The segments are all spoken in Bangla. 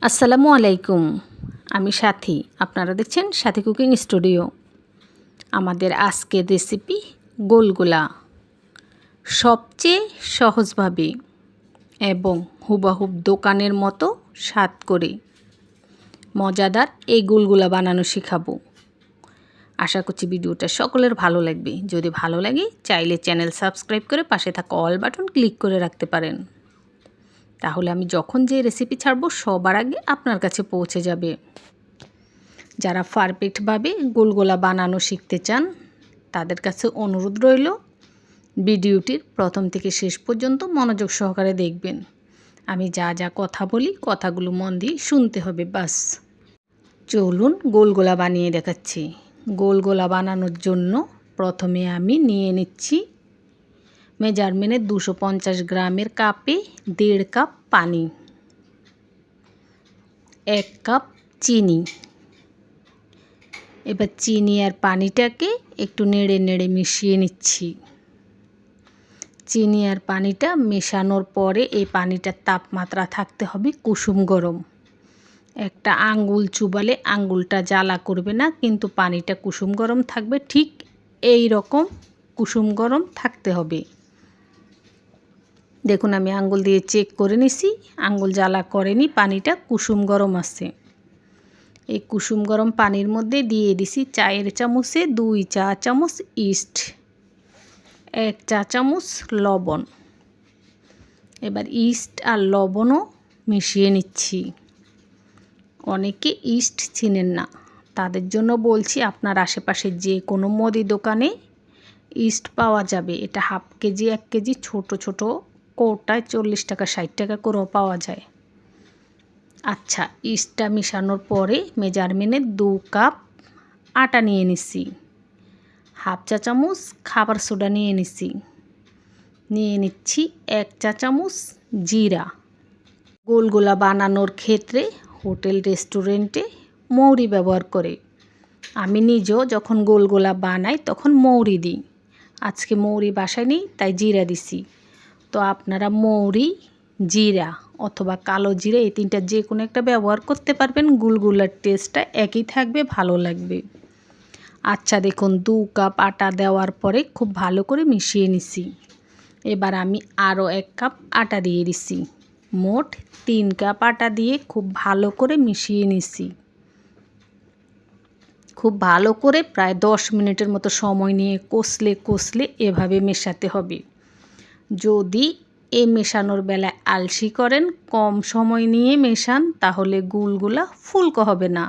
আসসালামু আলাইকুম। আমি সাথী। আপনারা দেখছেন সাথী কুকিং স্টুডিও। আমাদের আজকের রেসিপি গোলগোলা। সবচেয়ে সহজভাবে এবং হুবাহুব দোকানের মতো স্বাদ করে মজাদার এই গোলগোলা বানানো শেখাবো। আশা করছি ভিডিওটা সকলের ভালো লাগবে। যদি ভালো লাগে চাইলে চ্যানেল সাবস্ক্রাইব করে পাশে থাকা অল বাটন ক্লিক করে রাখতে পারেন। তাহলে আমি যখন যে রেসিপি ছাড়বো সবার আগে আপনার কাছে পৌঁছে যাবে। যারা পারফেক্টভাবে গোলগোলা বানানো শিখতে চান তাদের কাছে অনুরোধ রইল ভিডিওটির প্রথম থেকে শেষ পর্যন্ত মনোযোগ সহকারে দেখবেন। আমি যা যা কথা বলি কথাগুলো মন দিয়ে শুনতে হবে বাস। চলুন গোলগোলা বানিয়ে দেখাচ্ছি। গোলগোলা বানানোর জন্য প্রথমে আমি নিয়ে নিচ্ছি মেজারমেন্টের 250 গ্রামের কাপে 1.5 কাপ পানি, 1 কাপ চিনি। এবার চিনি আর পানিটাকে একটু নেড়ে নেড়ে মিশিয়ে নিচ্ছি। চিনি আর পানিটা মেশানোর পরে এই পানিটার তাপমাত্রা থাকতে হবে কুসুম গরম। একটা আঙ্গুল চুবালে আঙ্গুলটা জ্বালা করবে না, কিন্তু পানিটা কুসুম গরম থাকবে। ঠিক এই রকম কুসুম গরম থাকতে হবে। দেখুন আমি আঙ্গুল দিয়ে চেক করে নিছি, আঙ্গুল জ্বালা করেনি, পানিটা কুসুম গরম আছে। এই কুসুম গরম পানির মধ্যে দিয়ে দিছি চায়ের চামচে 2 চা চামচ ইস্ট, 1 চা চামচ লবণ। এবার ইস্ট আর লবণও মিশিয়ে নিচ্ছি। অনেকে ইস্ট চিনেন না, তাদের জন্য বলছি আপনার আশেপাশে যে কোনো মুদি দোকানে ইস্ট পাওয়া যাবে। এটা হাফ কেজি 1 কেজি ছোট ছোট কৌটায় 40 টাকা 60 টাকা করেও পাওয়া যায়। আচ্ছা, ইস্টটা মিশানোর পরে মেজারমেন্টে 2 কাপ আটা নিয়ে নিছি, হাফ চা চামচ খাবার সোডা নিয়ে নিছি, নিয়ে নিচ্ছি 1 চা চামচ জিরা। গোলগোলা বানানোর ক্ষেত্রে হোটেল রেস্টুরেন্টে মৌরি ব্যবহার করে। আমি নিজেও যখন গোলগোলা বানাই তখন মৌরি দিই। আজকে মৌরি বাসায় নেই তাই জিরা দিছি। তো আপনারা মৌরি, জিরা অথবা কালো জিরা এই তিনটা যে কোনো একটা ব্যবহার করতে পারবেন। গোলগোলার টেস্টটা একই থাকবে, ভালো লাগবে। আচ্ছা দেখুন 2 কাপ আটা দেওয়ার পরে খুব ভালো করে মিশিয়ে নিছি। এবার আমি আরও 1 কাপ আটা দিয়ে দিছি। মোট 3 কাপ আটা দিয়ে খুব ভালো করে মিশিয়ে নিছি। খুব ভালো করে প্রায় 10 মিনিটের মতো সময় নিয়ে কষলে এভাবে মেশাতে হবে। যদি এই মেশানোর বেলায় আলসি করেন, কম সময় নিয়ে মেশান, তাহলে গোলগোলা ফুলকো হবে না।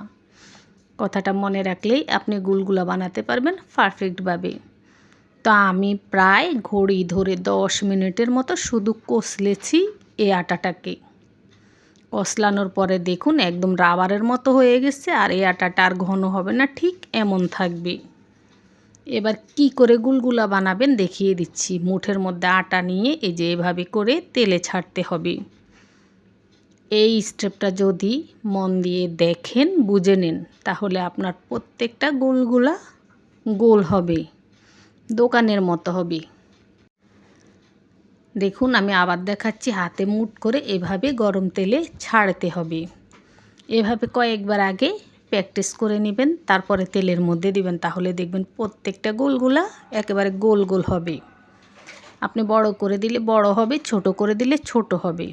কথাটা মনে রাখলেই আপনি গোলগোলা বানাতে পারবেন পারফেক্টভাবে। তো আমি প্রায় ঘড়ি ধরে 10 মিনিটের মতো শুধু কষলেছি এই আটাটাকে। কষলানোর পরে দেখুন একদম রাবারের মতো হয়ে গেছে, আর এই আটাটা আর ঘন হবে না, ঠিক এমন থাকবে। এবার কি করে গোলগোলা বানাবেন দেখিয়ে দিচ্ছি। মুঠের মধ্যে আটা নিয়ে এই যে এভাবে করে তেলে ছাড়তে হবে। এই স্টেপটা যদি মন দিয়ে দেখেন, বুঝে নেন, তাহলে আপনার প্রত্যেকটা গোলগোলা গোল হবে, দোকানের মতো হবে। দেখুন আমি আবার দেখাচ্ছি, হাতে মুঠ করে এভাবে গরম তেলে ছাড়তে হবে। এভাবে কয়েকবার আগে প্র্যাকটিস করে নেবেন, তারপরে তেলের মধ্যে দিবেন, তাহলে দেখবেন প্রত্যেকটা গোলগোলা একেবারে গোল গোল হবে। আপনি বড় করে দিলে বড় হবে, ছোট করে দিলে ছোট হবে।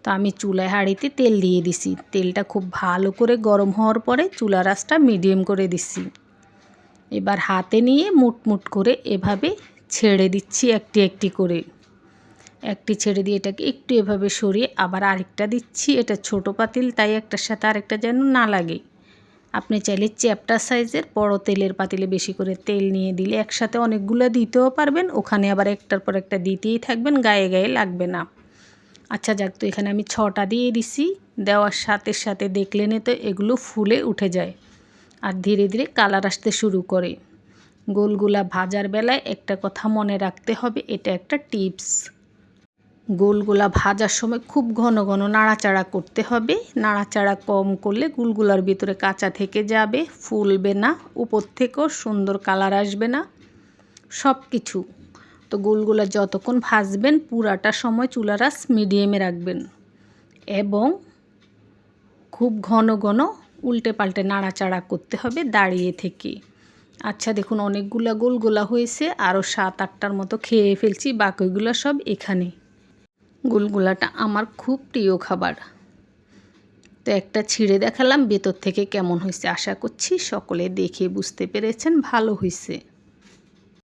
তো আমি চুলায় হাঁড়িতে তেল দিয়ে দিছি। তেলটা খুব ভালো করে গরম হওয়ার পরে চুলার আঁচটা মিডিয়াম করে দিছি। এবার হাতে নিয়ে মুট করে এভাবে ছেড়ে দিচ্ছি একটি একটি করে। একটি ছেড়ে দিয়ে এটাকে একটু এভাবে সরিয়ে আবার আরেকটা দিচ্ছি। এটা ছোট পাতিল তাই একটার সাথে আরেকটা যেন না লাগে। আপনি চাইলে চ্যাপ্টা সাইজের বড় তেলের পাতিলে বেশি করে তেল নিয়ে দিলে একসাথে অনেকগুলো দিতেও পারবেন। ওখানে আবার একটার পর একটা দিতেই থাকবেন, গায়ে গায়ে লাগবে না। আচ্ছা যাক, তো এখানে আমি 6টা দিয়ে দিছি। দেওয়ার সাথে সাথে দেখলেন তো এগুলো ফুলে উঠে যায় আর ধীরে ধীরে কালার আসতে শুরু করে। গোলগোলা ভাজার বেলায় একটা কথা মনে রাখতে হবে, এটা একটা টিপস। গোলগোলা ভাজার সময় খুব ঘন ঘন নাড়াচাড়া করতে হবে। নাড়াচাড়া কম করলে গোলগোলার ভিতরে কাঁচা থেকে যাবে, ফুলবে না, উপর থেকেও সুন্দর কালার আসবে না, সব কিছু। তো গোলগোলা যতক্ষণ ভাজবেন পুরাটা সময় চুলার আঁচ মিডিয়ামে রাখবেন এবং খুব ঘন ঘন উল্টে পাল্টে নাড়াচাড়া করতে হবে দাঁড়িয়ে থেকে। আচ্ছা দেখুন অনেকগুলা গোলগোলা হয়েছে, আরও 7-8টার মতো খেয়ে ফেলছি, বাকিগুলো সব এখানে। গোলগোলাটা আমার খুব প্রিয় খাবার। তো একটা ছিঁড়ে দেখালাম ভেতর থেকে কেমন হয়েছে। আশা করছি সকলে দেখে বুঝতে পেরেছেন ভালো হয়েছে।